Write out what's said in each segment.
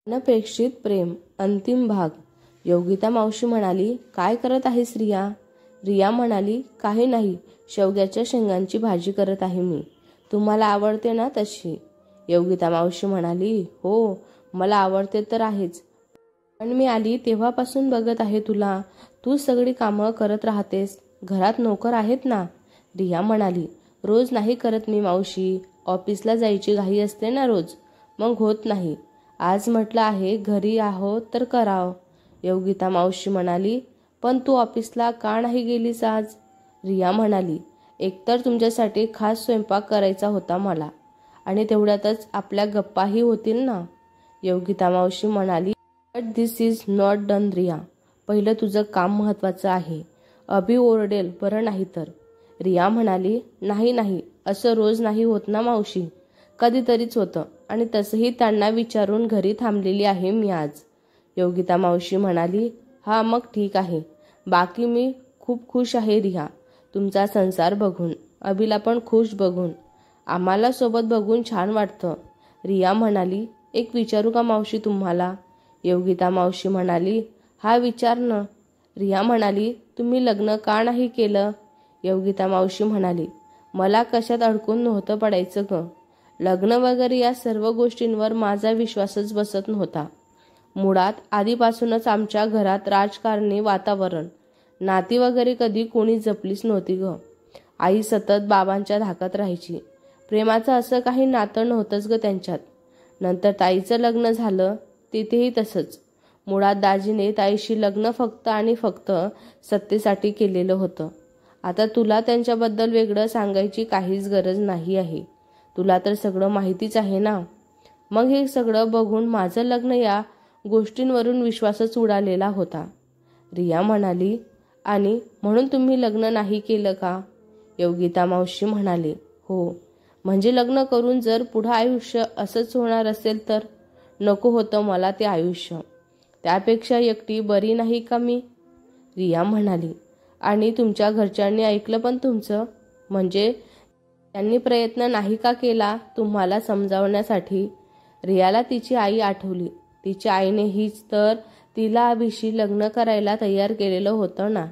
अनपेक्षित प्रेम अंतिम भाग. योगिता मावशी म्हणाली, काय करत आहेस रिया? रिया म्हणाली, काही नाही, शेवग्याच्या शेंगांची भाजी करत आहे मी. तुम्हाला आवडते ना तशी? योगिता मावशी म्हणाली, हो, मला आवडते तर आहेच, पण मी आली तेव्हापासून बघत आहे तुला. तू सगळी कामं करत राहतेस. घरात नोकर आहेत ना? रिया म्हणाली, रोज नाही करत मी मावशी, ऑफिसला जायची घाई असते ना रोज, मग होत नाही. आज म्हटलं आहे घरी आहो तर करावं. योगिता मावशी म्हणाली, पण तू ऑफिसला का नाही गेलीस आज? रिया म्हणाली, एकतर तुमच्यासाठी खास स्वयंपाक करायचा होता मला, आणि तेवढ्यातच आपल्या गप्पाही होतील ना. योगिता मावशी म्हणाली, but this is not done Riya. पहिलं तुझं काम महत्त्वाचं आहे. अभि ओरडेल बरं नाही तर. रिया म्हणाली, नाही नाही, असं रोज नाही होत ना मावशी, कधीतरीच होतं, आणि तसंही त्यांना विचारून घरी थांबलेली आहे मी आज. योगिता मावशी म्हणाली, हा मग ठीक आहे. बाकी मी खूप खुश आहे रिया, तुमचा संसार बघून, अभिला पण खुश बघून. आम्हाला सोबत बघून छान वाटतं. रिया म्हणाली, एक विचारू का मावशी तुम्हाला? योगिता मावशी म्हणाली, हा विचार न. रिया म्हणाली, तुम्ही लग्न का नाही केलं? योगिता मावशी म्हणाली, मला कशात अडकून नव्हतं पडायचं ग. लग्न वगैरे या सर्व गोष्टींवर माझा विश्वासच बसत नव्हता. मुळात आधीपासूनच आमच्या घरात राजकारणी वातावरण, नाती वगैरे कधी कोणी जपलीच नव्हती ग. आई सतत बाबांच्या धाकात राहायची. प्रेमाचं असं काही नातं नव्हतंच ग त्यांच्यात. नंतर ताईचं लग्न झालं, तिथेही तसंच. मुळात दाजीने ताईशी लग्न फक्त आणि फक्त सत्तेसाठी केलेलं होतं. आता तुला त्यांच्याबद्दल वेगळं सांगायची काहीच गरज नाही आहे, तुला तर सगळं माहितीच आहे ना. मग हे सगळं बघून माझं लग्न या गोष्टींवरून विश्वासच उडालेला होता. रिया म्हणाली, आणि म्हणून तुम्ही लग्न नाही केलं का? योगिता मावशी म्हणाले, हो, म्हणजे लग्न करून जर पुढं आयुष्य असंच होणार असेल तर नको होतं मला ते आयुष्य. त्यापेक्षा एकटी बरी नाही का मी? रिया म्हणाली, आणि तुमच्या घरच्यांनी ऐकलं पण तुमचं? म्हणजे त्यांनी प्रयत्न नाही का केला तुम्हाला समजावण्यासाठी? रियाला तिची आई आठवली. तिच्या आईने हीच तर तिला अभिशी लग्न करायला तयार केलेलं होतं ना.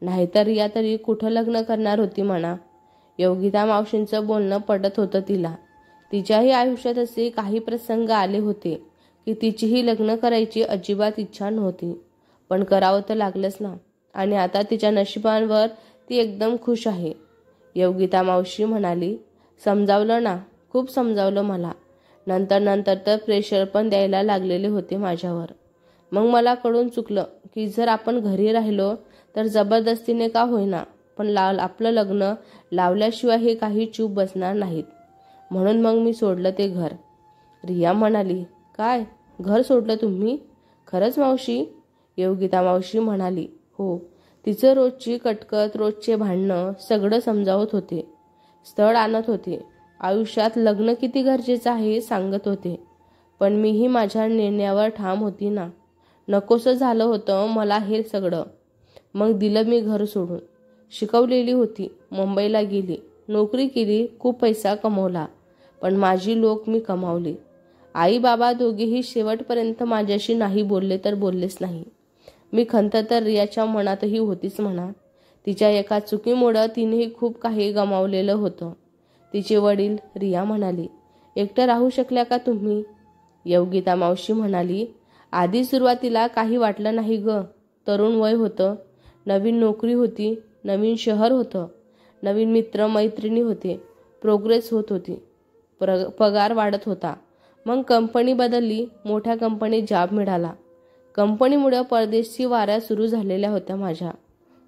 नाहीतर रिया तरी कुठं लग्न करणार होती म्हणा. योगिता मावशींचं बोलणं पडत होतं तिला. तिच्याही आयुष्यात असे काही प्रसंग आले होते की तिचीही लग्न करायची अजिबात इच्छा नव्हती, पण करावं तर लागलंच ना. आणि आता तिच्या नशिबांवर ती एकदम खुश आहे. योगिता मावशी म्हणाली, समजावलं ना, खूप समजावलं मला. नंतर तर प्रेशर पण द्यायला लागलेले होते माझ्यावर. मग मला कळून चुकलं की जर आपण घरी राहिलो तर जबरदस्तीने का होईना, पण आपलं लग्न लावल्याशिवाय हे काही चूप बसणार नाहीत. म्हणून मग मी सोडलं ते घर. रिया म्हणाली, काय घर सोडलं तुम्ही? खरंच मावशी? योगिता मावशी म्हणाली, हो. तिचं रोजची कटकट, रोजचे भांडणं सगळं समजावत होते. स्थळ आणत होते. आयुष्यात लग्न किती गरजेचं आहे सांगत होते. पण मीही माझ्या निर्णयावर ठाम होती ना. नकोसं झालं होतं मला हे सगळं. मग दिलं मी घर सोडून. शिकवलेली होती, मुंबईला गेली, नोकरी केली, खूप पैसा कमवला, पण माझी लोक मी कमावली. आई बाबा दोघेही शेवटपर्यंत माझ्याशी नाही बोलले तर बोललेच नाही. मी खंत तर रियाच्या मनातही होतीच म्हणा. तिच्या एका चुकीमुळं तिनेही खूप काही गमावलेलं होतं. तिचे वडील. रिया म्हणाली, एकटं राहू शकल्या का तुम्ही? योगिता मावशी म्हणाली, आधी सुरुवातीला काही वाटलं नाही ग. तरुण वय होतं, नवीन नोकरी होती, नवीन शहर होतं, नवीन मित्र मैत्रिणी होते, प्रोग्रेस होत होती, पगार वाढत होता. मग कंपनी बदलली, मोठ्या कंपनीत जॉब मिळाला. कंपनीमुळे परदेशी वाऱ्या सुरू झालेल्या होत्या माझ्या.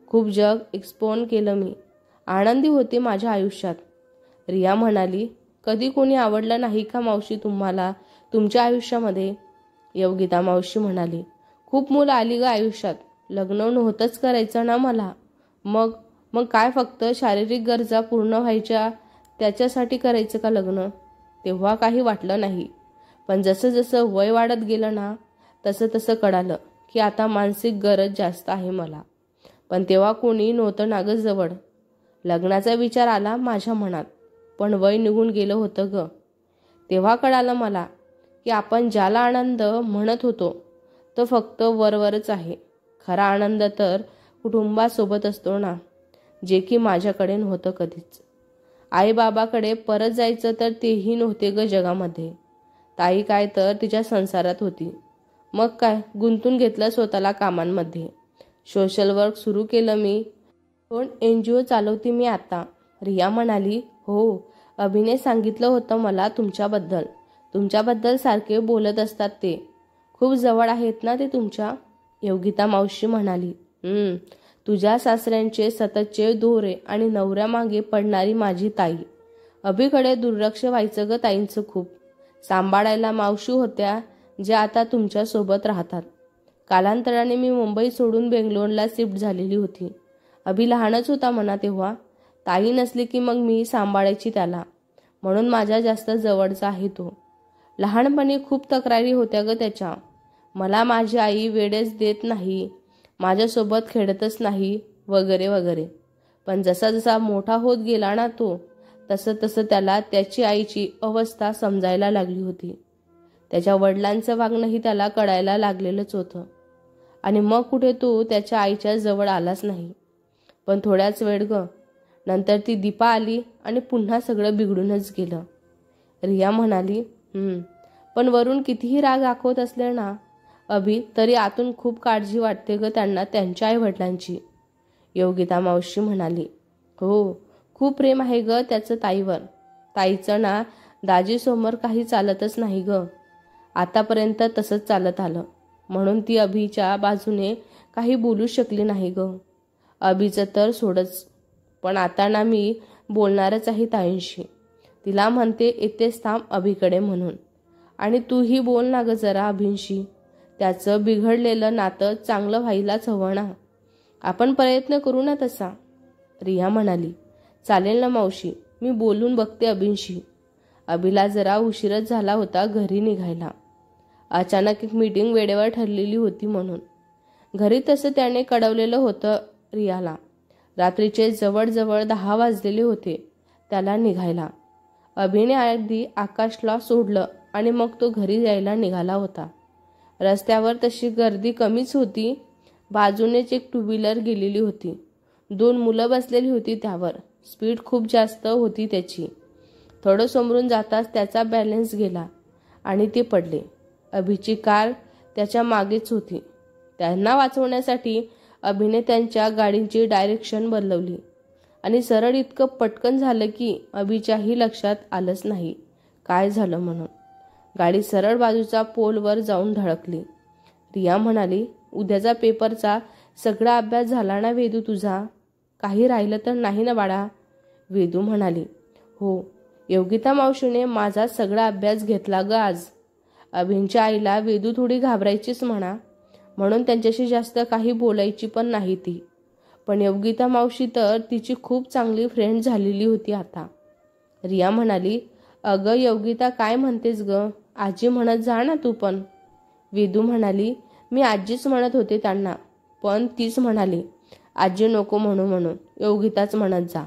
खूप जग एक्सप्लोर केलं मी. आनंदी होते माझ्या आयुष्यात. रिया म्हणाली, कधी कोणी आवडलं नाही का मावशी तुम्हाला तुमच्या आयुष्यामध्ये? योगिता मावशी म्हणाली, खूप मुलं आली ग आयुष्यात, लग्न नव्हतंच करायचं ना मला. मग मग काय फक्त शारीरिक गरजा पूर्ण व्हायच्या त्याच्यासाठी करायचं का लग्न? तेव्हा काही वाटलं नाही, पण जसं जसं वय वाढत गेलं ना तसं तसं कळालं की आता मानसिक गरज जास्त आहे मला. पण तेव्हा कोणी नव्हतं ना ग जवळ. लग्नाचा विचार आला माझ्या मनात, पण वय निघून गेलं होतं ग. तेव्हा कळालं मला की की आपण ज्याला आनंद म्हणत होतो तो फक्त वरवरच आहे. खरा आनंद तर कुटुंबासोबत असतो ना, जे की माझ्याकडे नव्हतं कधीच. आई बाबाकडे परत जायचं तर तेही नव्हते ग जगामध्ये. ताई काय तर तिच्या संसारात होती. मग काय गुंतून घेतलं स्वतःला कामांमध्ये. सोशल वर्क सुरू केलं मी. 2 NGO चालवते मी आता. रिया म्हणाली, हो, अभिने सांगितलं होतं मला तुमच्याबद्दल सारखे बोलत असतात ते. खूप जवळ आहेत ना ते तुमच्या. योगिता मावशी म्हणाली, तुझ्या सासऱ्यांचे सततचे दोरे आणि नवऱ्यामागे पडणारी माझी ताई. अभिकडे दुर्लक्ष व्हायचं ग ताईंचं खूप. सांभाळायला मावशी होत्या ज्या आता तुमच्या सोबत राहतात. कालांतराने मी मुंबई सोडून बेंगलोरला शिफ्ट झालेली होती. अभि लहानच होता म्हणा तेव्हा. ताई नसली की मग मी सांभाळायची त्याला, म्हणून माझ्या जास्त जवळचा आहे तो. लहानपणी खूप तक्रारी होत्या ग त्याच्या. मला माझी आई वेळच देत नाही, माझ्यासोबत खेळतच नाही वगैरे वगैरे. पण जसा जसा मोठा होत गेला ना तो, तसं तसं त्याला त्याची आईची अवस्था समजायला लागली होती. त्याच्या वडिलांचं वागणंही त्याला कळायला लागलेलंच होतं. आणि मग कुठे तो त्याच्या आईच्या जवळ आलाच नाही. पण थोड्याच वेळ ग, नंतर ती दीपा आली आणि पुन्हा सगळं बिघडूनच गेलं. रिया म्हणाली, पण वरून कितीही राग दाखवत असले ना अभि, तरी आतून खूप काळजी वाटते ग त्यांना त्यांच्या आई वडिलांची. योगिता मावशी म्हणाली, हो, खूप प्रेम आहे ग त्याचं ताईवर. ताईचं ना दाजीसमोर काही चालतच नाही ग. आतापर्यंत तसंच चालत आलं, म्हणून ती अभिच्या बाजूने काही बोलू शकली नाही ग. अभिचं तर सोडच, पण आता ना मी बोलणारच आहे ताईंशी. तिला म्हणते येतेच थांब अभिकडे म्हणून. आणि तूही बोल ना ग जरा अभिंशी. त्याचं बिघडलेलं नातं चांगलं व्हायलाच हवं ना. आपण प्रयत्न करू ना तसा. रिया म्हणाली, चालेल ना मावशी, मी बोलून बघते अभिंशी. अभिला जरा उशीरच झाला होता घरी निघायला. अचानक एक मीटिंग वेळेवर ठरलेली होती म्हणून. घरी तसं त्याने कळवलेलं होतं रियाला. रात्रीचे जवळजवळ 10 वाजलेले होते त्याला निघायला. अभिने अगदी आकाशला सोडलं आणि मग तो घरी जायला निघाला होता. रस्त्यावर तशी गर्दी कमीच होती. बाजूनेच एक 2 व्हीलर गेलेली होती. 2 मुलं बसलेली होती त्यावर. स्पीड खूप जास्त होती त्याची. थोडं समोरून जाताच त्याचा बॅलन्स गेला आणि ते पडले. अभिची कार त्याच्या मागेच होती. त्यांना वाचवण्यासाठी अभिने त्यांच्या गाडीची डायरेक्शन बदलवली आणि सरळ इतकं पटकन झालं की अभिच्याही लक्षात आलंच नाही काय झालं म्हणून. गाडी सरळ बाजूच्या पोलवर जाऊन धडकली. रिया म्हणाली, उद्याचा पेपरचा सगळा अभ्यास झाला ना वेदू तुझा? काही राहिलं तर नाही ना बाळा? वेदू म्हणाली, हो, योगिता मावशीने माझा सगळा अभ्यास घेतला ग आज. अभिंच्या आईला वेदू थोडी घाबरायचीच म्हणा, म्हणून त्यांच्याशी जास्त काही बोलायची पण नाही ती. पण योगिता मावशी तर तिची खूप चांगली फ्रेंड झालेली होती आता. रिया म्हणाली, अगं योगिता काय म्हणतेस ग? आजी म्हणत जा ना तू पण. वेदू म्हणाली, मी आजीच म्हणत होते त्यांना, पण तीच म्हणाली आजी नको म्हणून योगिताच म्हणत जा.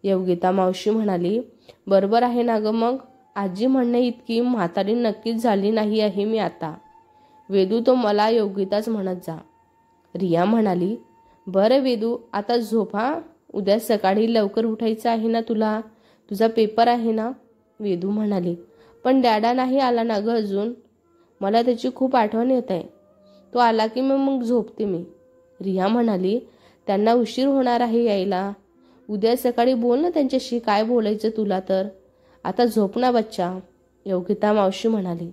योगिता मावशी म्हणाली, बरोबर आहे ना ग मग. आजी म्हणणे इतकी म्हातारी नक्कीच झाली नाही आहे मी आता. वेदू तो मला योगिताच म्हणत जा. रिया म्हणाली, बरं वेदू आता झोप हा. उद्या सकाळी लवकर उठायचं आहे ना तुला, तुझा पेपर आहे ना. वेदू म्हणाली, पण डॅडा नाही आला ना ग अजून. मला त्याची खूप आठवण येत आहे. तो आला की मग झोपते मी. रिया म्हणाली, त्यांना उशीर होणार आहे यायला. उद्या सकाळी बोल ना त्यांच्याशी, काय बोलायचं तुला तर. आता झोप ना बच्चा. योगिता मावशी म्हणाली,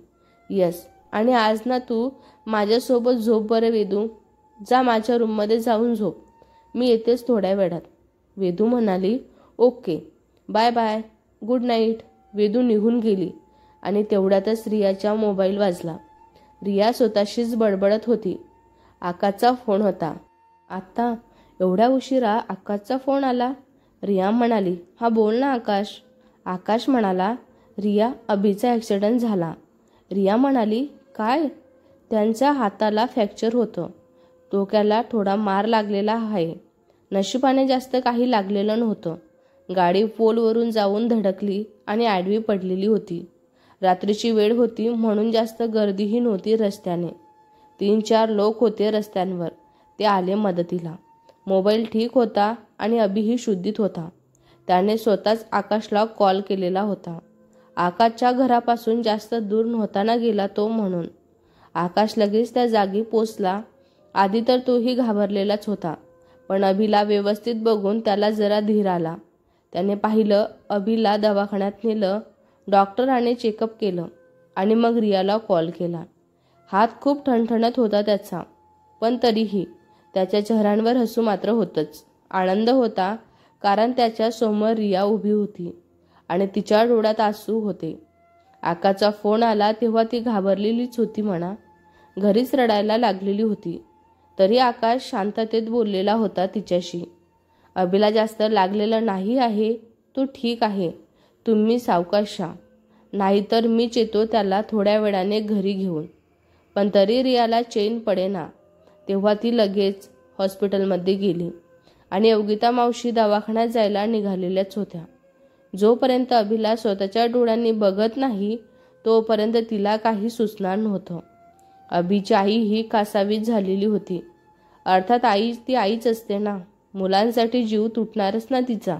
यस, आणि आज ना तू माझ्यासोबत झोप बरं वेदू. जा माझ्या रूममध्ये जाऊन झोप, मी येतेच थोड्या वेळात. वेदू म्हणाली, okay, bye bye, good night. Vedu निघून गेली आणि तेवढ्यातच रियाचा मोबाईल वाजला. रिया स्वतःशीच बडबडत होती. आकाशचा फोन होता. आता एवढ्या उशिरा आकाशचा फोन आला? रिया म्हणाली, हा बोल ना आकाश. आकाश म्हणाला, रिया अभिचा ॲक्सिडेंट झाला. रिया म्हणाली, काय? त्यांच्या हाताला फ्रॅक्चर होतं. डोक्याला थोडा मार लागलेला आहे. नशिबाने जास्त काही लागलेलं नव्हतं. गाडी पोलवरून जाऊन धडकली आणि आडवी पडलेली होती. रात्रीची वेळ होती म्हणून जास्त गर्दीही नव्हती रस्त्याने. 3-4 लोक होते रस्त्यांवर. ते आले मदतीला. मोबाईल ठीक होता आणि अभिही शुद्धीत होता. त्याने स्वतःच आकाशला कॉल केलेला होता. आकाशच्या घरापासून जास्त दूर नव्हता ना गेला तो म्हणून. आकाश लगेच त्या जागी पोचला. आधी तर तोही घाबरलेलाच होता, पण अभिला व्यवस्थित बघून त्याला जरा धीर आला. त्याने पाहिलं, अभिला दवाखान्यात नेलं, डॉक्टराने चेकअप केलं आणि मग रियाला कॉल केला. हात खूप ठणठणत होता त्याचा, पण तरीही त्याच्या चेहऱ्यावर हसू मात्र होतंच. आनंद होता, कारण त्याच्या समोर रिया उभी होती आणि तिच्या डोळ्यात आसू होते. आकाशचा फोन आला तेव्हा ती घाबरलेलीच होती म्हणा. घरीच रडायला लागलेली होती. तरी आकाश शांततेत बोललेला होता तिच्याशी. अभिला जास्त लागलेलं नाही आहे, तो ठीक आहे, तुम्ही सावकाश शा, नाहीतर मीच येतो त्याला थोड्या वेळाने घरी घेऊन. पण तरी रियाला चैन पडेना. तेव्हा ती लगेच हॉस्पिटलमध्ये गेली आणि योगिता मावशी दवाखान्यात जायला निघालेल्याच होत्या. जोपर्यंत अभिला स्वतःच्या डोळ्यांनी बघत नाही तोपर्यंत तिला काही सुचणार नव्हतं. अभिची आई ही कासावीस झालेली होती. अर्थात आई ती आईच असते ना, मुलांसाठी जीव तुटणारच ना तिचा.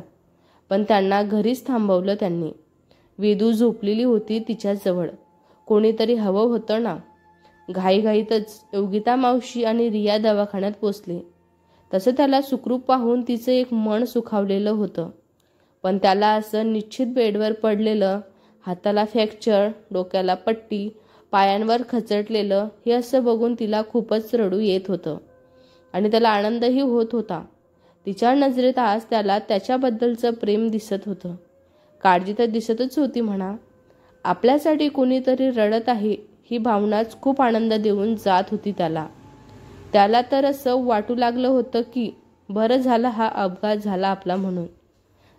पण त्यांना घरीच थांबवलं त्यांनी. वेदू झोपलेली होती तिच्याजवळ. कोणीतरी हवं होतं ना. घाईघाईतच योगिता मावशी आणि रिया दवाखान्यात पोचले. तसं त्याला सुखरूप पाहून तिचं एक मन सुखावलेलं होतं. पण त्याला असं निश्चित बेडवर पडलेलं, हाताला फ्रॅक्चर, डोक्याला पट्टी, पायांवर खचटलेलं हे असं बघून तिला खूपच रडू येत होतं आणि त्याला आनंदही होत होता. तिच्या नजरेत आज त्याला त्याच्याबद्दलचं प्रेम दिसत होतं. काळजी तर दिसतच होती म्हणा. आपल्यासाठी कोणीतरी रडत आहे ही भावनाच खूप आनंद देऊन जात होती त्याला. त्याला तर असं वाटू लागलं होतं की बरं झालं हा अपघात झाला आपला म्हणून.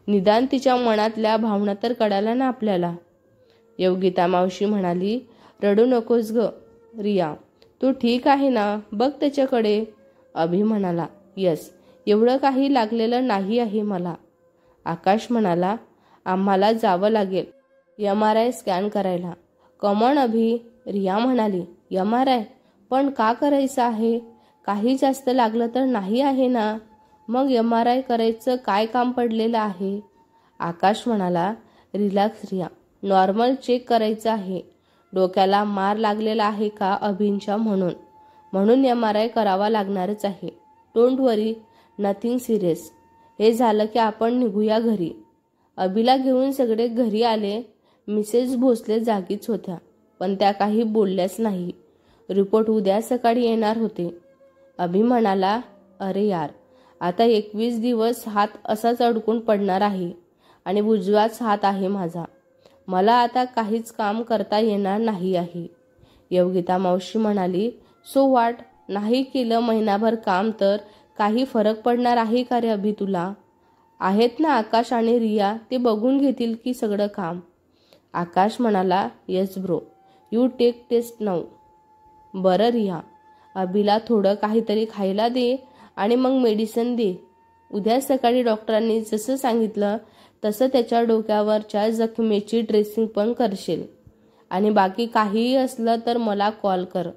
निदान तिच्या मनातल्या भावना तर कळाल्या ना आपल्याला. योगिता मावशी म्हणाली, रडू नकोस ग रिया, तू ठीक आहे ना, बघ त्याच्याकडे. अभि म्हणाला, यस, एवढं काही लागलेलं नाही आहे मला. आकाश म्हणाला, आम्हाला जावं लागेल MRI स्कॅन करायला. कमॉन अभि. रिया म्हणाली, MRI? पण का करायचं आहे? काही जास्त लागलं तर नाही आहे ना, मग MRI करायचं काय काम पडलेलं आहे? आकाश म्हणाला, रिलॅक्स रिया, नॉर्मल चेक करायचं आहे. डोक्याला मार लागलेला आहे का अभिंच्या म्हणून MRI करावा लागणारच आहे. Don't worry, nothing serious. हे झालं की आपण निघूया घरी. अभिला घेऊन सगळे घरी आले. मिसेस भोसले जागीच होत्या, पण त्या काही बोलल्याच नाही. रिपोर्ट उद्या सकाळी येणार होते. अभि म्हणाला, अरे यार, आता 21 दिवस हात असाच अडकून पडणार आहे आणि उजवाच हात आहे माझा. मला आता काहीच काम करता येणार नाही आहे. योगिता मावशी म्हणाली, सो व्हॉट, नाही केलं महिनाभर काम तर काही फरक पडणार आहे का रे अभि तुला? आहेत ना आकाश आणि रिया, ते बघून घेतील की सगळं काम. आकाश म्हणाला, yes bro, you take test now. बरं रिया, अभिला थोडं काहीतरी खायला दे आणि मग मेडिसिन दे. उद्या सकाळी डॉक्टरांनी जसं सांगितलं तसं त्याच्या डोक्यावरच्या जखमेची ड्रेसिंग पण करशील. आणि बाकी काहीही असलं तर मला कॉल कर.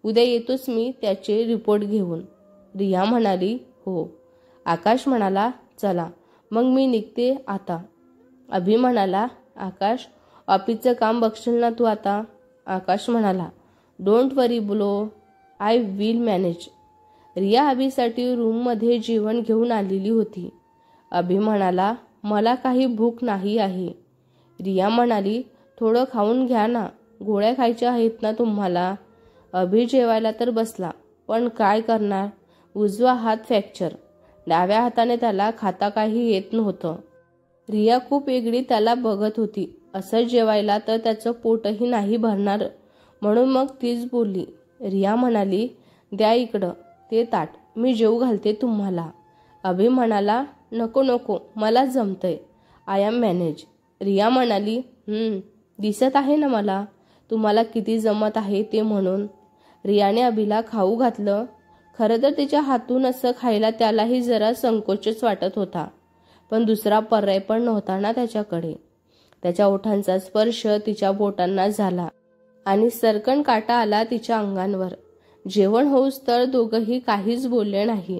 उद्या येतोच मी त्याचे रिपोर्ट घेऊन. रिया म्हणाली, हो. आकाश म्हणाला, चला मग मी निघते आता. अभि म्हणाला, आकाश, ऑफिसचं काम बघशील ना तू आता? आकाश म्हणाला, don't worry bro, I will manage. Riya अभिसाठी रूममध्ये जेवण घेऊन आलेली होती. अभि म्हणाला, मला काही भूक नाही आहे. रिया म्हणाली, थोडं खाऊन घ्या ना, गोळ्या खायच्या आहेत ना तुम्हाला. अभि जेवायला तर बसला, पण काय करणार, उजवा हात फ्रॅक्चर. डाव्या हाताने त्याला खाता काही येत नव्हतं. रिया खूप वेगळी त्याला बघत होती. असं जेवायला तर त्याचं पोटही नाही भरणार, म्हणून मग तीच बोलली. रिया म्हणाली, द्या इकडं ते ताट, मी जेवू घालते तुम्हाला. अभि म्हणाला, नको नको, मला जमतंय, आय एम मॅनेज. रिया म्हणाली, दिसत आहे ना मला तुम्हाला किती जमत आहे ते म्हणून. रियाने अभिला खाऊ घातलं. खरं तर तिच्या हातून असं खायला त्यालाही जरा संकोचच वाटत होता, पण दुसरा पर्याय पण नव्हता ना त्याच्याकडे. त्याच्या ओठांचा स्पर्श तिच्या बोटांना झाला आणि सरकन काटा आला तिच्या अंगांवर. जेवण होऊस तर दोघंही काहीच बोलले नाही,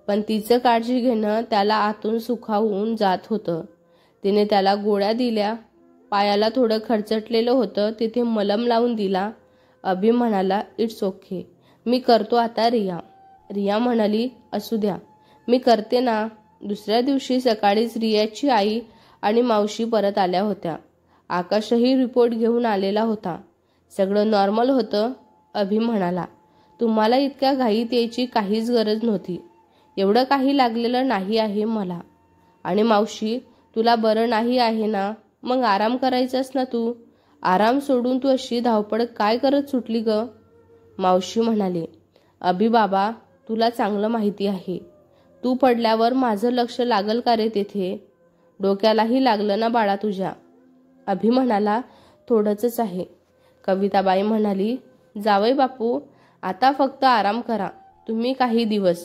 पण तिचं काळजी घेणं त्याला आतून सुखावून जात होतं. तिने त्याला गोळ्या दिल्या. पायाला थोडं खरचटलेलं होतं, तिथे मलम लावून दिला. अभि म्हणाला, इट्स ओके, मी करतो आता रिया. रिया म्हणाली, असू द्या, मी करते ना. दुसऱ्या दिवशी सकाळीच रियाची आई आणि मावशी परत आल्या होत्या. आकाशही रिपोर्ट घेऊन आलेला होता. सगळं नॉर्मल होतं. अभि म्हणाला, तुम्हाला इतक्या घाईत यायची काहीच गरज नव्हती. एवढं काही लागलेलं नाही आहे मला. आणि मावशी, तुला बरं नाही आहे ना, मग आराम करायचास ना तू. आराम सोडून तू अशी धावपळ काय करत सुटली ग? मावशी म्हणाली, अभि बाबा, तुला चांगलं माहिती आहे, तू पडल्यावर माझं लक्ष लागल का रे तेथे? डोक्यालाही लागलं ना बाळा तुझ्या. अभि म्हणाला, थोडंच आहे. कविताबाई म्हणाली, जावई बापू, आता फक्त आराम करा तुम्ही काही दिवस.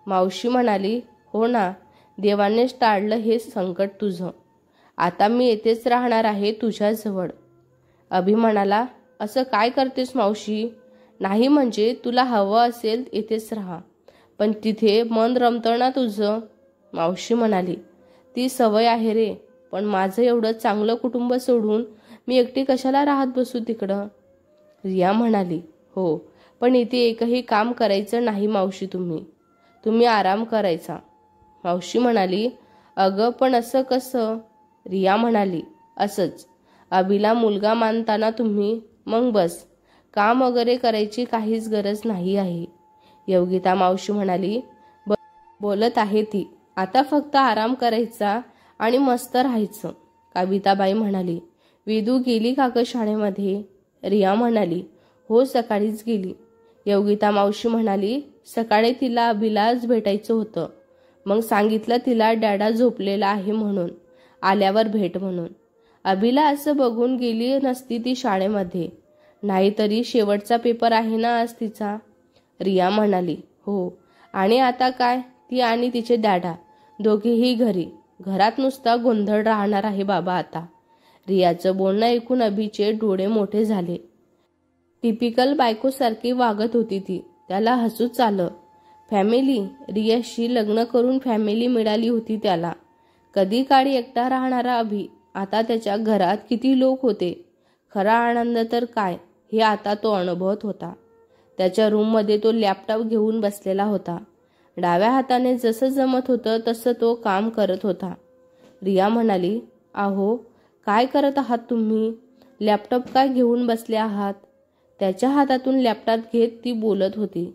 मावशी म्हणाली, हो ना, देवानेच टाळलं हे संकट तुझं. आता मी येथेच राहणार आहे तुझ्याजवळ. अभि म्हणाला, असं काय करतेस मावशी? नाही म्हणजे तुला हवं असेल येथेच राहा, पण तिथे मन रमतं ना तुझं. मावशी म्हणाली, ती सवय आहे रे, पण माझं एवढं चांगलं कुटुंब सोडून मी एकटी कशाला राहत बसू तिकडं? रिया म्हणाली, हो, पण इथे एकही काम करायचं नाही मावशी. तुम्ही आराम करायचा. मावशी म्हणाली, अगं पण असं कसं? रिया म्हणाली, असंच. अभिला मुलगा मानताना तुम्ही, मग बस, काम वगैरे करायची काहीच गरज नाही आहे. योगिता मावशी म्हणाली, बोलत आहे ती, आता फक्त आराम करायचा आणि मस्त राहायचं. कविताबाई म्हणाली, विदू गेली का ग शाळेमध्ये? रिया म्हणाली, हो, सकाळीच गेली. योगिता मावशी म्हणाली, सकाळी तिला अभिलाच भेटायचं होतं, मग सांगितलं तिला डॅडा झोपलेला आहे म्हणून, आल्यावर भेट म्हणून. अभिला असं बघून गेली नसती ती शाळेमध्ये, नाहीतरी शेवटचा पेपर आहे ना आज तिचा. रिया म्हणाली, हो, आणि आता काय, ती आणि तिचे डॅडा दोघेही घरी. घरात नुसता गोंधळ राहणार आहे बाबा आता. रियाचं बोलणं ऐकून अभिचे डोळे मोठे झाले. टिपिकल बायकोसारखी वागत होती ती. त्याला हसूच आलं. फॅमिली, रियाशी लग्न करून फॅमिली मिळाली होती त्याला. कधी काळी एकटा राहणारा अभि, आता त्याच्या घरात किती लोक होते. खरा आनंद तर काय हे आता तो अनुभवत होता. त्याच्या रूममध्ये तो लॅपटॉप घेऊन बसलेला होता. डाव्या हाताने जसं जमत होतं तसं तो काम करत होता. रिया म्हणाली, आहो, काय करत आहात तुम्ही? लॅपटॉप काय घेऊन बसले आहात? त्याच्या हातातून लॅपटॉप घेत ती बोलत होती.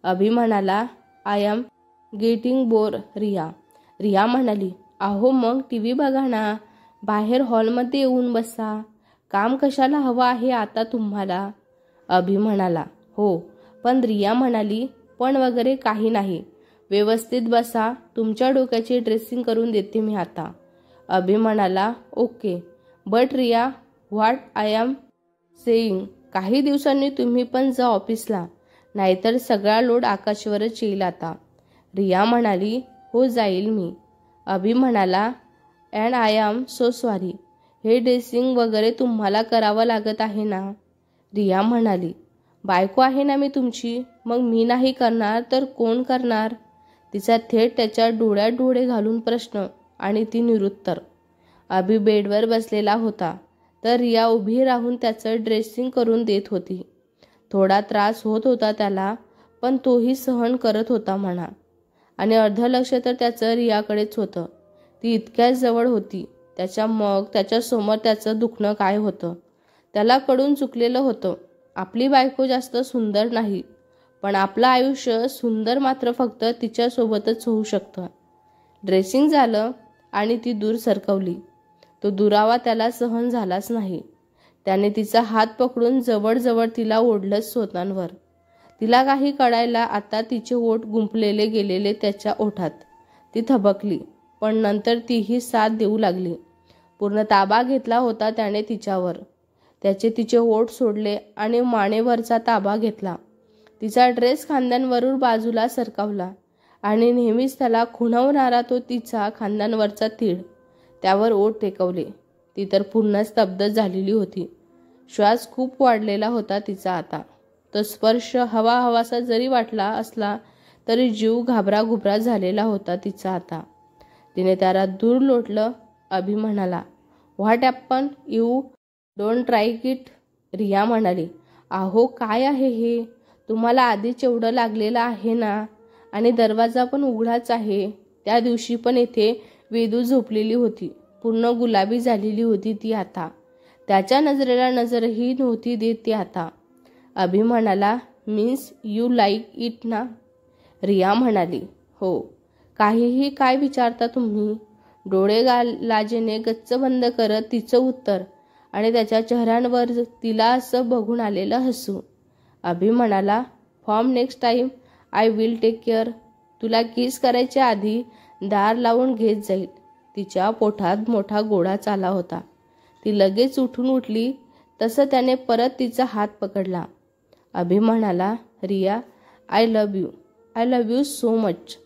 अभि म्हणाला, I am getting bore Riya. Riya म्हणाली, अहो मग टीव्ही बघा ना, बाहेर हॉलमध्ये येऊन बसा. काम कशाला हवं आहे आता तुम्हाला? अभि म्हणाला, हो, पण रिया म्हणाली, पण वगैरे काही नाही, व्यवस्थित बसा, तुमच्या डोक्याची ड्रेसिंग करून देते मी आता. अभि म्हणाला, okay, but Riya, what I am saying, काही दिवसांनी तुम्ही पण जा ऑफिसला, नाहीतर सगळा लोड आकाशवरच येईल आता. रिया म्हणाली, हो, जाईल मी. अभि म्हणाला, and I am so sorry, हे ड्रेसिंग वगैरे तुम्हाला करावं लागत आहे ना? रिया म्हणाली, बायको आहे ना मी तुमची, मग मी नाही करणार तर कोण करणार? तिचा थेट त्याच्या डोळ्यात डोळे घालून प्रश्न आणि ती निरुत्तर. अभि बेडवर बसलेला होता, तर रिया उभी राहून त्याचं ड्रेसिंग करून देत होती. थोडा त्रास होत होता त्याला, पण तोही सहन करत होता म्हणा. आणि अर्ध लक्ष तर त्याचं रियाकडेच होतं. ती इतक्याच जवळ होती. त्याच्यासमोर त्याचं दुखणं काय होतं? त्याला कळून चुकलेलं होतं. आपली बायको जास्त सुंदर नाही, पण आपलं आयुष्य सुंदर मात्र फक्त तिच्यासोबतच होऊ शकतं. ड्रेसिंग झालं आणि ती दूर सरकवली. तो दुरावा त्याला सहन झालाच नाही. त्याने तिचा हात पकडून जवळजवळ तिला ओढलंच स्वतःवर. तिला काही कळायला आता तिचे ओठ गुंफलेले गेलेले त्याच्या ओठात. ती थबकली, पण नंतर तीही साथ देऊ लागली. पूर्ण ताबा घेतला होता त्याने तिच्यावर. त्याचे तिचे ओठ सोडले आणि मानेवरचा ताबा घेतला. तिचा ड्रेस खांद्यांवरून बाजूला सरकवला आणि नेहमीच त्याला खुणवणारा तो तिचा खांद्यांवरचा तीळ, त्यावर ओठ टेकवले. ती तर पूर्ण स्तब्ध झालेली होती. श्वास खूप वाढलेला होता तिचा आता. तो स्पर्श हवाहवासा जरी वाटला असला तरी जीव घाबराघुबरा झालेला होता तिचा आता. तिने त्याला दूर लोटलं. अभि म्हणाला, what happen? You don't try it. Riya म्हणाली, अहो काय आहे हे? तुम्हाला आधीच एवढं लागलेलं आहे ना, आणि दरवाजा पण उघडाच आहे. त्या दिवशी पण येथे वेदू झोपलेली होती. पूर्ण गुलाबी झालेली होती ती आता. त्याच्या नजरेला नजरही नव्हती देत ती आता. अभि म्हणाला, मीन्स यू लाईक इट ना? रिया म्हणाली, हो. काहीही काय विचारता तुम्ही? डोळे लाजेने गच्च बंद करत तिचं उत्तर आणि त्याच्या चेहऱ्यावर तिला असं बघून आलेलं हसू. अभि म्हणाला, from next time I will take care. तुला किस करायच्या आधी दार लावून घेत जाईल. तिच्या पोटात मोठा गोळा चाला होता. ती लगेच उठून उठली. तसं त्याने परत तिचा हात पकडला. अभि म्हणाला, Riya, I love you. I love you so much.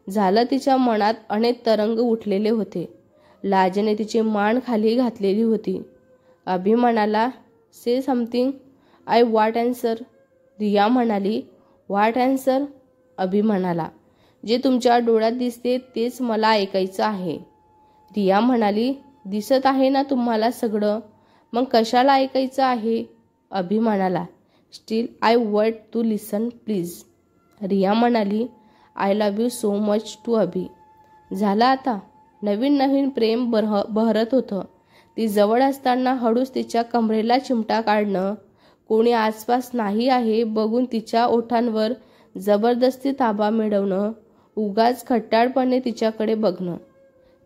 झालं तिच्या मनात अनेक तरंग उठलेले होते. लाजेने तिची मान खाली घातलेली होती. अभि म्हणाला, say something. I want answer. Riya म्हणाली, व्हॉट आन्सर? अभि म्हणाला, जे तुमच्या डोळ्यात दिसते तेच मला ऐकायचं आहे. रिया म्हणाली, दिसत आहे ना तुम्हाला सगळं, मग कशाला ऐकायचं आहे? अभि म्हणाला, still I want to listen please. Riya म्हणाली, I love you so much too Abhi. झालं आता. नवीन नवीन प्रेम बहरत होतं. ती जवळ असताना हळूच तिच्या कमरेला चिमटा काढणं, कोणी आसपास नाही आहे बघून तिच्या ओठांवर जबरदस्ती ताबा मिळवणं, उगाच खट्टाळपणे तिच्याकडे बघणं,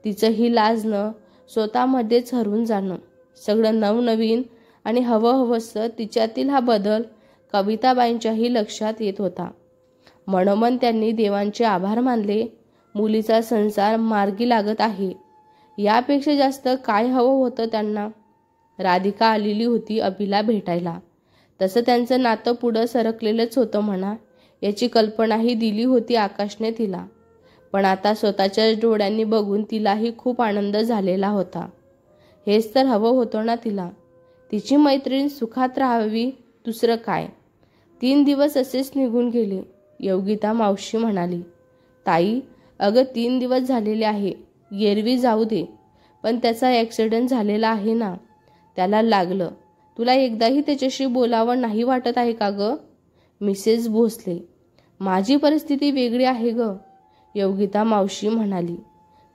तिचंही लाजणं, स्वतःमध्येच हरवून जाणं, सगळं नवनवीन आणि हवंहवसं तिच्यातील हा बदल कविताबाईंच्याही लक्षात येत होता. मनोमन त्यांनी देवांचे आभार मानले. मुलीचा संसार मार्गी लागत आहे. यापेक्षा जास्त काय हवं होतं त्यांना? राधिका आलेली होती अभिला भेटायला. तसं त्यांचं नातं पुढं सरकलेलंच होतं म्हणा. याची कल्पनाही दिली होती आकाशने तिला. पण आता स्वतःच्या डोळ्यांनी बघून तिलाही खूप आनंद झालेला होता. हेच तर हवं होतं ना तिला. तिची मैत्रीण सुखात राहावी, दुसरं काय. 3 दिवस असेच निघून गेले. योगिता मावशी म्हणाली, ताई, अगं 3 दिवस झालेले आहे. एरवी जाऊ दे, पण त्याचा ॲक्सिडेंट झालेला आहे ना, त्याला लागलं. तुला एकदाही त्याच्याशी बोलावं नाही वाटत आहे का गं? मिसेस भोसले, माझी परिस्थिती वेगळी आहे गं. योगिता मावशी म्हणाली,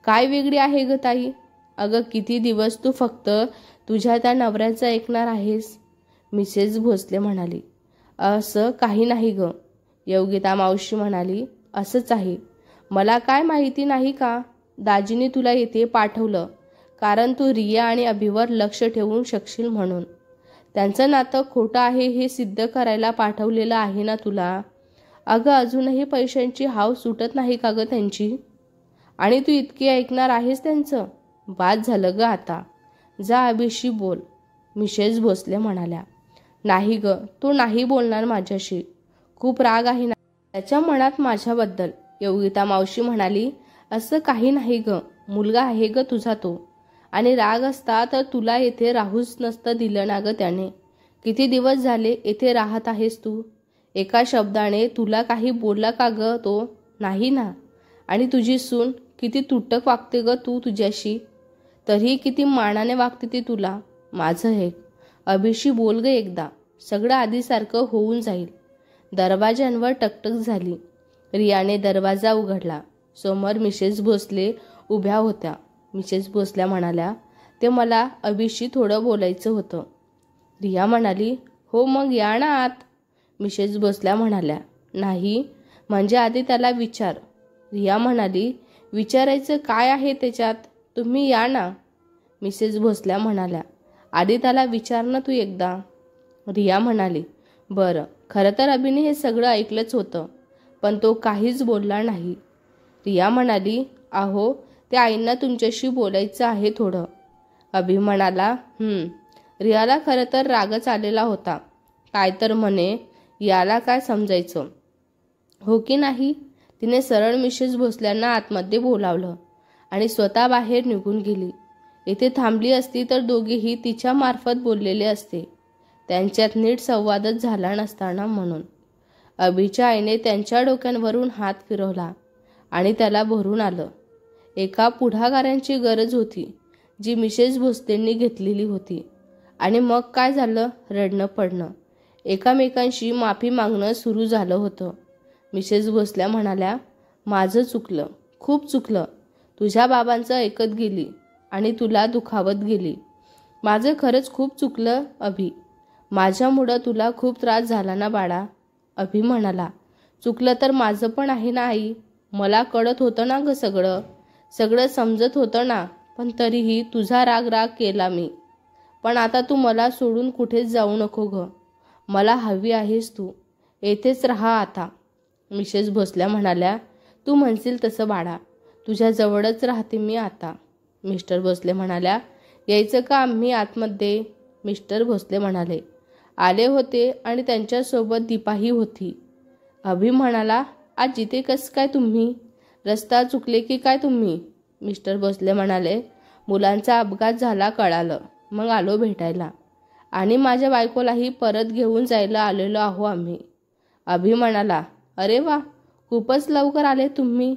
काय वेगळी आहे गं ताई? अगं किती दिवस तू फक्त तुझ्या त्या नवऱ्याचं ऐकणार आहेस? मिसेस भोसले म्हणाली, असं काही नाही गं. योगिता मावशी म्हणाली, असंच आहे. मला काय माहिती नाही का? दाजीने तुला इथे पाठवलं कारण तू रिया आणि अभिवर लक्ष ठेवून शकशील म्हणून. त्यांचं नातं खोटं आहे हे सिद्ध करायला पाठवलेलं आहे ना तुला. अगं अजूनही पैशांची हाव सुटत नाही का गं त्यांची? आणि तू इतकी ऐकणार आहेस त्यांचं? बाद झालं गं आता. जा अभिशी बोल. मिसेस भोसले म्हणाल्या, नाही गं, तो नाही बोलणार माझ्याशी. खूप राग आहे ना त्याच्या मनात माझ्याबद्दल. योगिता मावशी म्हणाली, असं काही नाही गं, मुलगा आहे गं तुझा तो. आणि राग असता तर तुला येथे राहूच नसतं दिलं ना गं त्याने. किती दिवस झाले येथे राहत आहेस तू? एका शब्दाने तुला काही बोलला का गं तो? नाही ना. आणि तुझी सून किती तुटक वागते गं तू तुझ्याशी. तरीही किती मानाने वागते ती तुला. माझं हे अभिशी बोल गं एकदा, सगळं आधीसारखं होऊन जाईल. दरवाज्यांवर टकटक झाली. रियाने दरवाजा उघडला. समोर मिसेस भोसले उभ्या होत्या. मिसेस भोसल्या म्हणाल्या, ते मला अभिशी थोडं बोलायचं होतं. रिया म्हणाली, हो मग या ना आत. मिसेस भोसल्या म्हणाल्या, नाही म्हणजे आधी त्याला विचार. रिया म्हणाली, विचारायचं काय आहे त्याच्यात? तुम्ही या ना. मिसेस भोसल्या म्हणाल्या, आधी त्याला विचार ना तू एकदा. रिया म्हणाली, बरं. खरं तर अभिने हे सगळं ऐकलंच होतं, पण तो काहीच बोलला नाही. रिया म्हणाली, अहो त्या आईंना तुमच्याशी बोलायचं आहे थोडं. अभि म्हणाला, रियाला खरं तर रागच आलेला होता. काय तर म्हणे, याला काय समजायचं, हो की नाही. तिने सरळ मिसेस भोसल्यांना आतमध्ये बोलावलं आणि स्वतः बाहेर निघून गेली. इथे थांबली असती तर दोघेही तिच्या मार्फत बोललेले असते. त्यांच्यात नीट संवादच झाला नसताना म्हणून. अभिच्या आईने त्यांच्या डोक्यांवरून हात फिरवला आणि त्याला भरून आलं. एका पुढाकारांची गरज होती जी मिसेस भोसलेंनी घेतलेली होती. आणि मग काय झालं? रडणं पडणं, एकामेकांशी माफी मागणं सुरू झालं होतं. मिसेस भोसल्या म्हणाल्या, माझं चुकलं, खूप चुकलं. तुझ्या बाबांचं ऐकत गेली आणि तुला दुखावत गेली. माझं खरंच खूप चुकलं अभि. माझ्यामुळं तुला खूप त्रास झाला ना बाळा? अभि म्हणाला, चुकलं तर माझं पण आहे ना आई. मला कळत होतं ना ग सगळं, सगळं समजत होतं ना. पण तरीही तुझा राग राग केला मी. पण आता तू मला सोडून कुठेच जाऊ नको ग. मला हवी आहेस तू. येथेच राहा आता. मिसेस भोसल्या म्हणाल्या, तू म्हणशील तसं बाळा, तुझ्या जवळच राहते मी आता. मिस्टर भोसले म्हणाल्या, यायचं का आम्ही आतमध्ये? मिस्टर भोसले म्हणाले, आले होते आणि त्यांच्यासोबत दीपाही होती. अभि म्हणाला, आज जिथे कस काय तुम्ही? रस्ता चुकले की काय तुम्ही? मिस्टर भोसले म्हणाले, मुलांचा अपघात झाला कळालं, मग आलो भेटायला. आणि माझ्या बायकोलाही परत घेऊन जायला आलेलो आहो आम्ही. अभि म्हणाला, अरे वा, खूपच लवकर आले तुम्ही.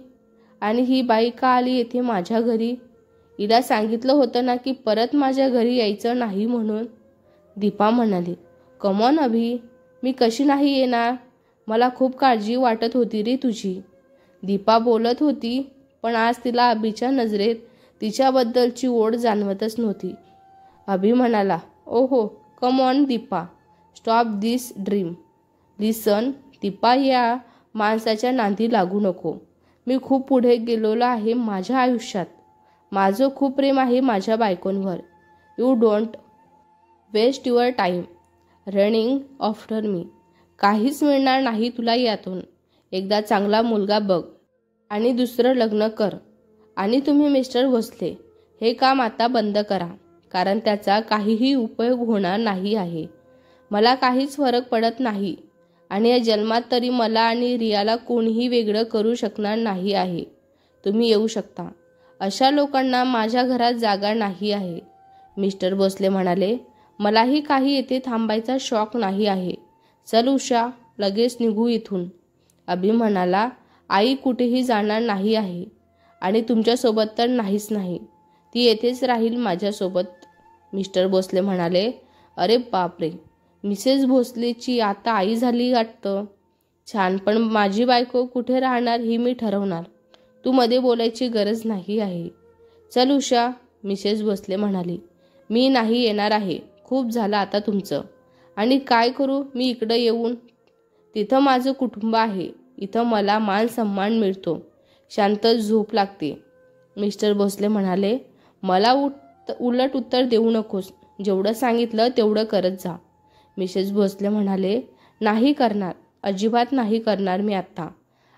आणि ही बाई का आली येथे माझ्या घरी? हिला सांगितलं होतं ना की परत माझ्या घरी यायचं नाही म्हणून. दीपा म्हणाली, कमॉन अभि, मी कशी नाही येणार? मला खूप काळजी वाटत होती रे तुझी. दीपा बोलत होती, पण आज तिला अभिच्या नजरेत तिच्याबद्दलची ओढ जाणवतच नव्हती. अभि म्हणाला, ओहो, come on Deepa, stop this dream. Listen Deepa, या माणसाच्या नांदी लागू नको. मी खूप पुढे गेलेलो आहे माझ्या आयुष्यात. माझं खूप प्रेम आहे माझ्या बायकोंवर. You don't waste your time running after me. काहीच मिळणार नाही तुला यातून. एकदा चांगला मुलगा बघ आणि दुसरं लग्न कर. आणि तुम्ही मिस्टर भोसले, हे काम आता बंद करा, कारण त्याचा काहीही उपयोग होणार नाही आहे. मला काहीच फरक पडत नाही आणि या जन्मात तरी मला आणि रियाला कोणीही वेगळं करू शकणार नाही आहे. तुम्ही येऊ शकता. अशा लोकांना माझ्या घरात जागा नाही आहे. मिस्टर भोसले म्हणाले, मलाही काही येथे थांबायचा शौक नाही आहे. चल उषा, लगेच निघू इथून. अभि म्हणाला, आई कुठेही जाणार नाही आहे आणि तुमच्यासोबत तर नाहीच नाही. ती येथेच राहील माझ्यासोबत. मिस्टर भोसले म्हणाले, अरे बापरे, मिसेस भोसलेची आता आई झाली वाटतं. छान, पण माझी बायको कुठे राहणार ही मी ठरवणार. तू मध्ये बोलायची गरज नाही आहे. चल उषा, मिसेस भोसले म्हणाली, मी नाही येणार आहे. खूप झालं आता तुमचं. आणि काय करू मी इकडं येऊन? तिथं माझं कुटुंब आहे. इथं मला मान सन्मान मिळतो, शांत झोप लागते. मिस्टर भोसले म्हणाले, मला उलट उत्तर देऊ नकोस. जेवढं सांगितलं तेवढं करत जा. मिसेस भोसले म्हणाले, नाही करणार, अजिबात नाही करणार मी आता.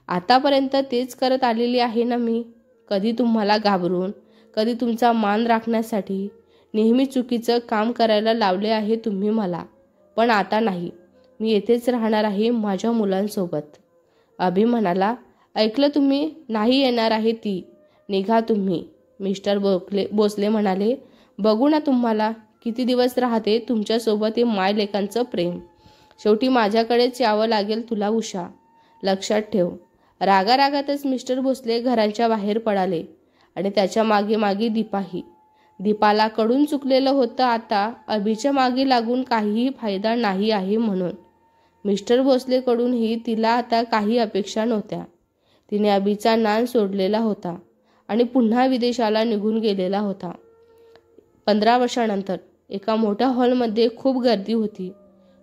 आतापर्यंत तेच करत आलेली आहे ना मी. कधी तुम्हाला घाबरून, कधी तुमचा मान राखण्यासाठी. नेहमी चुकीचं काम करायला लावले आहे तुम्ही मला. पण आता नाही. मी येथेच राहणार आहे माझ्या मुलांसोबत. अभि म्हणाला, ऐकलं तुम्ही? नाही येणार आहे ती. निघा तुम्ही. मिस्टर भोसले म्हणाले, बघू ना तुम्हाला किती दिवस राहते तुमच्यासोबत हे मायलेकांचं प्रेम. शेवटी माझ्याकडेच यावं लागेल तुला उषा. लक्षात ठेव. रागारागातच मिस्टर भोसले घराच्या बाहेर पडाले आणि त्याच्या मागे मागे दीपाही. दीपाला कडून चुकलेलं होतं आता अभिच्या मागे लागून काहीही फायदा नाही आहे म्हणून. मिस्टर भोसलेकडूनही तिला आता काही अपेक्षा नव्हत्या. तिने अभिचा नान सोडलेला होता आणि पुन्हा विदेशाला निघून गेलेला होता. 15 वर्षानंतर एका मोठ्या हॉलमध्ये खूप गर्दी होती.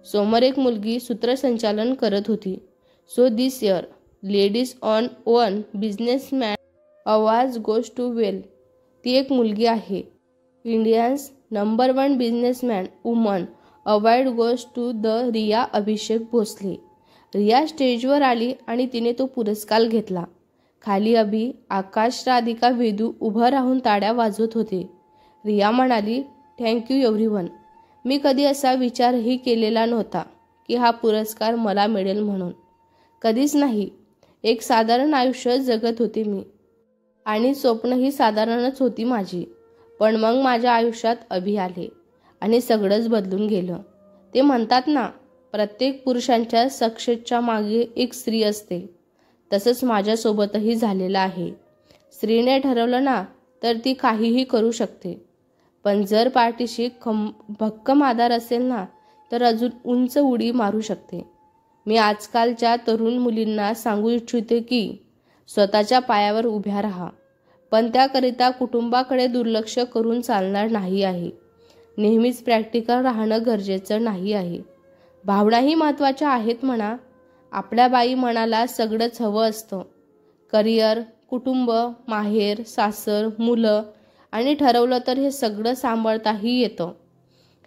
समोर एक मुलगी सूत्रसंचालन करत होती. So this year ladies on one businessman आवाज गोज टू वेल. ती एक मुलगी आहे. Indians number 1 businessman woman award goes to the Riya Abhishek Bhosale. Riya स्टेजवर आली आणि तिने तो पुरस्कार घेतला. खाली अभि, आकाश, राधिका, वेदू उभं राहून ताड्या वाजवत होते. रिया म्हणाली, थँक्यू एव्हरीवन. मी कधी असा विचारही केलेला नव्हता की हा पुरस्कार मला मिळेल म्हणून. कधीच नाही. एक साधारण आयुष्य जगत होते मी आणि स्वप्नही साधारणच होती माझी. पण मग माझ्या आयुष्यात अभि आले आणि सगळंच बदलून गेलं. ते म्हणतात ना, प्रत्येक पुरुषांच्या सक्सेसच्या मागे एक स्त्री असते. तसंच माझ्यासोबतही झालेलं आहे. स्त्रीने ठरवलं ना तर ती काहीही करू शकते. पण जर पाठीशी भक्कम आधार असेल ना तर अजून उंच उडी मारू शकते. मी आजकालच्या तरुण मुलींना सांगू इच्छिते की स्वतःच्या पायावर उभ्या राहा. पण त्याकरिता कुटुंबाकडे दुर्लक्ष करून चालणार नाही आहे. नेहमीच प्रॅक्टिकल राहणं गरजेचं नाही आहे. भावनाही महत्त्वाच्या आहेत म्हणा. आपल्या बाई मनाला सगळंच हवं असतं. करिअर, कुटुंब, माहेर, सासर, मुलं आणि ठरवलं तर हे सगळं सांभाळताही येतं.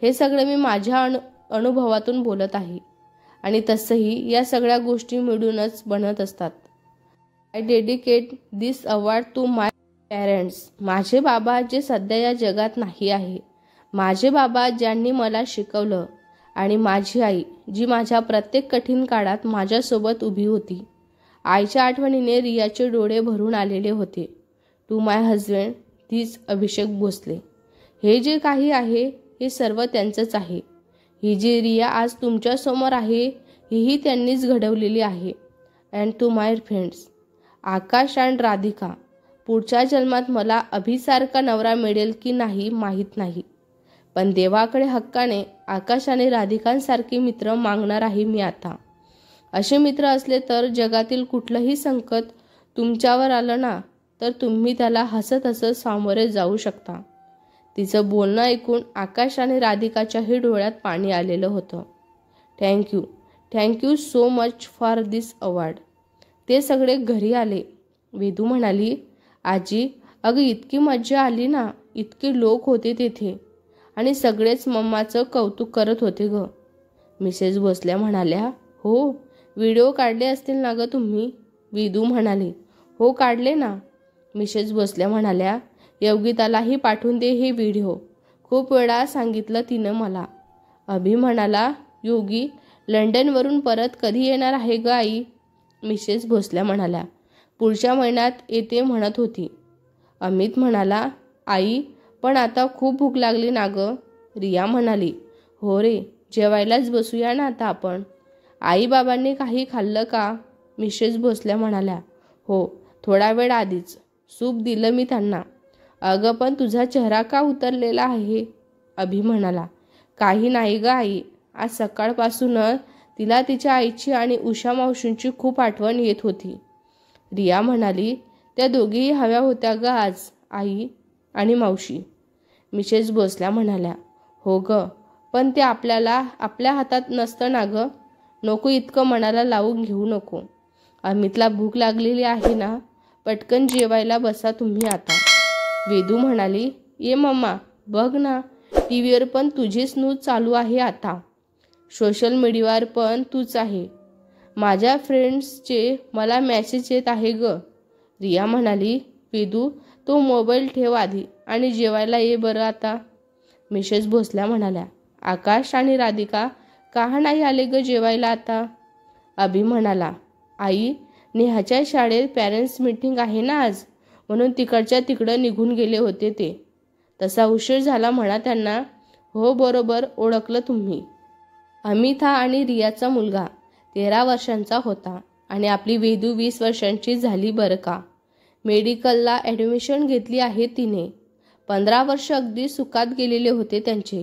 हे सगळं मी माझ्या अनुभवातून बोलत आहे. आणि तसंही या सगळ्या गोष्टी मिळूनच बनत असतात. I dedicate this award to my parents. माझे बाबा जे सध्या या जगात नाही आहे. माझे बाबा ज्यांनी मला शिकवलं आणि माझी आई जी माझ्या प्रत्येक कठीण काळात माझ्यासोबत उभी होती. आईच्या आठवणीने रियाचे डोळे भरून आलेले होते. टू माय हजबंड धीस अभिषेक भोसले. हे जे काही आहे हे सर्व त्यांचंच आहे. ही जी रिया आज तुमच्यासमोर आहे हीही त्यांनीच घडवलेली आहे. And to my friends Akash and Radhika, पुढच्या जन्मात मला अभिसारखा नवरा मिळेल की नाही माहीत नाही. पण देवाकडे हक्काने आकाश आणि राधिकांसारखे मित्र मागणार आहे मी आता. असे मित्र असले तर जगातील कुठलंही संकट तुमच्यावर आलं ना तर तुम्ही त्याला हसत हसत सामोरे जाऊ शकता. तिचं बोलणं ऐकून आकाश आणि राधिकाच्याही डोळ्यात पाणी आलेलं होतं. Thank you so much for this award. ते सगळे घरी आले. वेदू म्हणाली, आजी अगं इतकी मज्जा आली ना. इतके लोक होते तेथे आणि सगळेच मम्माचं कौतुक करत होते ग. मिसेस भोसल्या म्हणाल्या, हो व्हिडिओ काढले असतील ना ग तुम्ही. वेदू म्हणाली, हो काढले ना. मिसेस भोसल्या म्हणाल्या, योगितालाही पाठवून दे हे व्हिडिओ. खूप वेळा सांगितलं तिनं मला. अभि म्हणाला, योगी लंडनवरून परत कधी येणार आहे ग आई. मिसेस भोसल्या म्हणाल्या, पुढच्या महिन्यात येते म्हणत होती. अमित म्हणाला, आई पण आता खूप भूक लागली ना ग. रिया म्हणाली, हो रे जेवायलाच बसूया ना आता आपण. आई बाबांनी काही खाल्लं का. मिसेस भोसल्या म्हणाल्या, हो थोडा वेळ आधीच. सूप दिलं मी त्यांना. अगं पण तुझा चेहरा का उतरलेला आहे. अभि म्हणाला, काही नाही ग आई. आज सकाळपासून तिला तिच्या आईची आणि उषा मावशींची खूप आठवण येत होती. रिया म्हणाली, त्या दोघीही हव्या होत्या ग आज, आई आणि मावशी. मिसेस भोसल्या म्हणाल्या, हो ग पण ते आपल्या हातात नसतं ना ग. नको इतकं मनाला लावून घेऊ नको. अमितला भूक लागलेली आहे ना. पटकन जेवायला बसा तुम्ही आता. वेदू म्हणाली, ये मम्मा बघ ना टीव्हीवर पण तुझीच न्यूज चालू आहे आता. सोशल मीडियावर पण तूच आहे. माझ्या फ्रेंड्सचे मला मेसेज येत आहे ग. रिया म्हणाली, वेदू तो मोबाईल ठेव आधी आणि जेवायला ये बरं आता. मिसेस भोसल्या म्हणाल्या, आकाश आणि राधिका का नाही आले ग जेवायला आता. अभि म्हणाला, आई नेहाच्या शाळेत पॅरेंट्स मीटिंग आहे ना आज म्हणून तिकडच्या तिकडं निघून गेले होते ते. तसा उशीर झाला म्हणा त्यांना. हो बरोबर ओळखलं तुम्ही. अमिता आणि रियाचा मुलगा 13 वर्षांचा होता आणि आपली वेदू 20 वर्षांची झाली बरं का. मेडिकलला ॲडमिशन घेतली आहे तिने. 15 वर्ष अगदी सुखात गेलेले होते त्यांचे.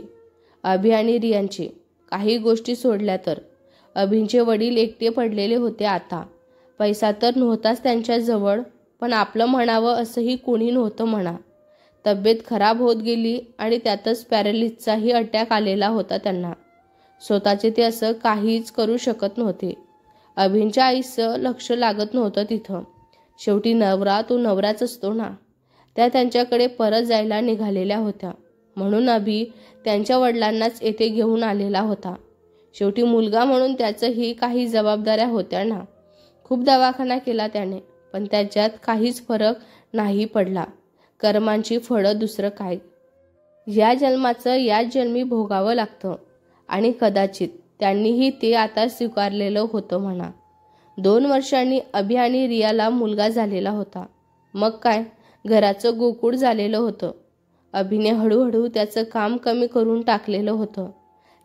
अभि आणि रियांचे काही गोष्टी सोडल्या तर. अभिंचे वडील एकटे पडलेले होते आता. पैसा तर नव्हताच त्यांच्याजवळ पण आपलं म्हणावं असंही कोणी नव्हतं म्हणा. तब्येत खराब होत गेली आणि त्यातच पॅरालिसचाही अटॅक आलेला होता त्यांना. स्वतःचे ते असं काहीच करू शकत नव्हते. अभिंच्या आईचं लक्ष लागत नव्हतं तिथं. शेवटी नवरा तो नवराच असतो ना. त्या त्यांच्याकडे परत जायला निघालेल्या होत्या म्हणून अभि त्यांच्या वडिलांनाच येथे घेऊन आलेला होता. शेवटी मुलगा म्हणून त्याचंही काही जबाबदाऱ्या होत्या ना. खूप दवाखाना केला त्याने पण त्याच्यात काहीच फरक नाही पडला. कर्मांची फळं दुसरं काय. या जन्माचं याच जन्मी भोगावं लागतं आणि कदाचित त्यांनीही ते आता स्वीकारलेलं होतं म्हणा. 2 वर्षांनी अभि आणि रियाला मुलगा झालेला होता. मग काय घराचं गोकुळ झालेलं होतं. अभिने हळूहळू त्याचं काम कमी करून टाकलेलं होतं.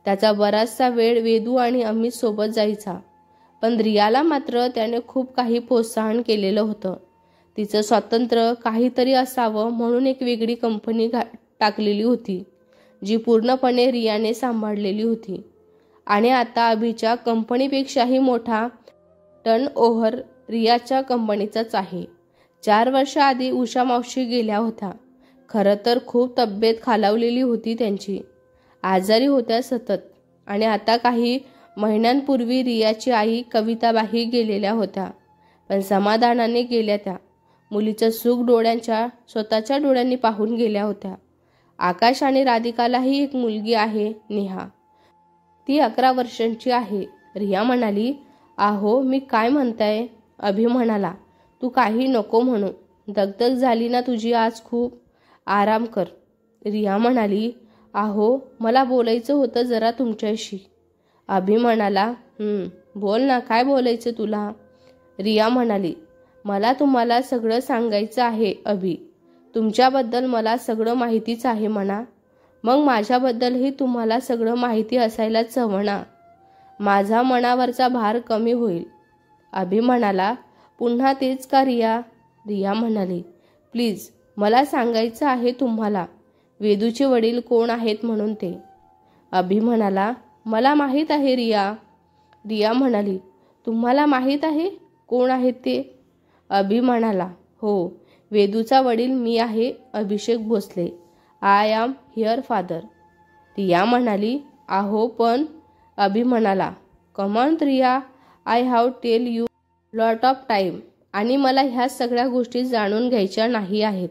त्याचा बराचसा वेळ वेदू आणि अमित सोबत जायचा. पण रियाला मात्र त्याने खूप काही प्रोत्साहन केलेलं होतं. तिचं स्वातंत्र्य काहीतरी असावं म्हणून एक वेगळी कंपनी टाकलेली होती, जी पूर्णपणे रियाने सांभाळलेली होती. आणि आता अभिच्या कंपनीपेक्षाही मोठा टर्नओव्हर रियाच्या कंपनीचाच आहे. 4 वर्षाआधी उषा मावशी गेल्या होत्या. खरं तर खूप तब्येत खालावलेली होती त्यांची. आजारी होत्या सतत. आणि आता काही महिन्यांपूर्वी रियाची आई कविताबाई गेलेल्या होत्या. पण समाधानाने गेल्या त्या. मुलीचं सुख स्वतःच्या डोळ्यांनी पाहून गेल्या होत्या. आकाश आणि राधिकालाही एक मुलगी आहे, नेहा. ती 11 वर्षांची आहे. रिया म्हणाली, आहो मी काय म्हणताय? अभि म्हणाला, तू काही नको म्हणू. दगदग झाली ना तुझी आज खूप. आराम कर. रिया म्हणाली, आहो मला बोलायचं होतं जरा तुमच्याशी. अभि म्हणाला, बोल ना, काय बोलायचं तुला? रिया म्हणाली, मला तुम्हाला सगळं सांगायचं आहे अभि. तुमच्याबद्दल मला सगळं माहितीच आहे म्हणा. मग माझ्याबद्दलही तुम्हाला सगळं माहिती असायलाच हवं ना. माझा मनावरचा भार कमी होईल. अभि म्हणाला, पुन्हा तेच का रिया? रिया म्हणाली, प्लीज मला सांगायचं आहे तुम्हाला वेदूचे वडील कोण आहेत म्हणून ते. अभि म्हणाला, मला माहीत आहे रिया. रिया म्हणाली, तुम्हाला माहीत आहे कोण आहेत ते? अभि म्हणाला, हो, वेदूचा वडील मी आहे, Abhishek Bhosale. I am here father. Riya म्हणाली, आहो पण. अभि म्हणाला, come on Riya, I have tell you lot of time. आणि मला ह्या सगळ्या गोष्टी जाणून घ्यायच्या नाही आहेत.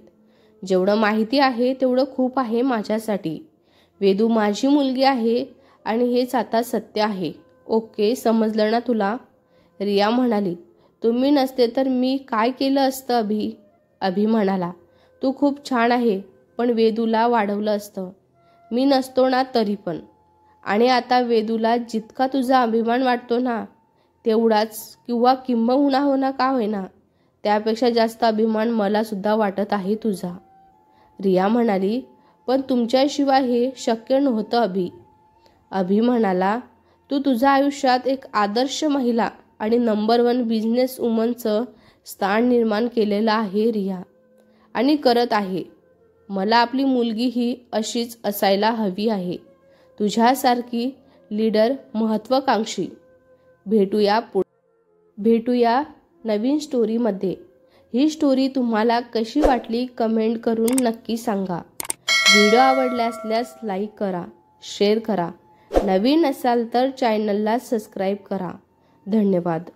जेवढं माहिती आहे तेवढं खूप आहे माझ्यासाठी. वेदू माझी मुलगी आहे आणि हेच आता सत्य आहे. ओके, समजलं ना तुला? रिया म्हणाली, तुम्ही नसते तर मी काय केलं असतं अभि? अभि म्हणाला, तू खूप छान आहे, पण वेदूला वाढवलं असतं. मी नसतो ना तरी पण. आणि आता वेदूला जितका तुझा अभिमान वाटतो ना, तेवढाच किंवा किंबहुना होना का होईना त्यापेक्षा जास्त अभिमान मला सुद्धा वाटत आहे तुझा. रिया म्हणाली, पण तुमच्याशिवाय हे शक्य नव्हतं अभि. अभि म्हणाला, तू तुझ्या आयुष्यात एक आदर्श महिला आणि नंबर 1 बिझनेस वुमनचं स्थान निर्माण केलेलं आहे रिया, आणि करत आहे. मला आपली मुलगी ही अशीच असायला हवी आहे, तुझ्यासारखी लीडर, महत्त्वाकांक्षी. भेटूया नवीन स्टोरीमध्ये. ही स्टोरी तुम्हाला कशी वाटली कमेंट करून नक्की सांगा. व्हिडिओ आवडला असल्यास लाईक करा, शेअर करा. नवीन असाल तर चॅनलला सबस्क्राईब करा. धन्यवाद.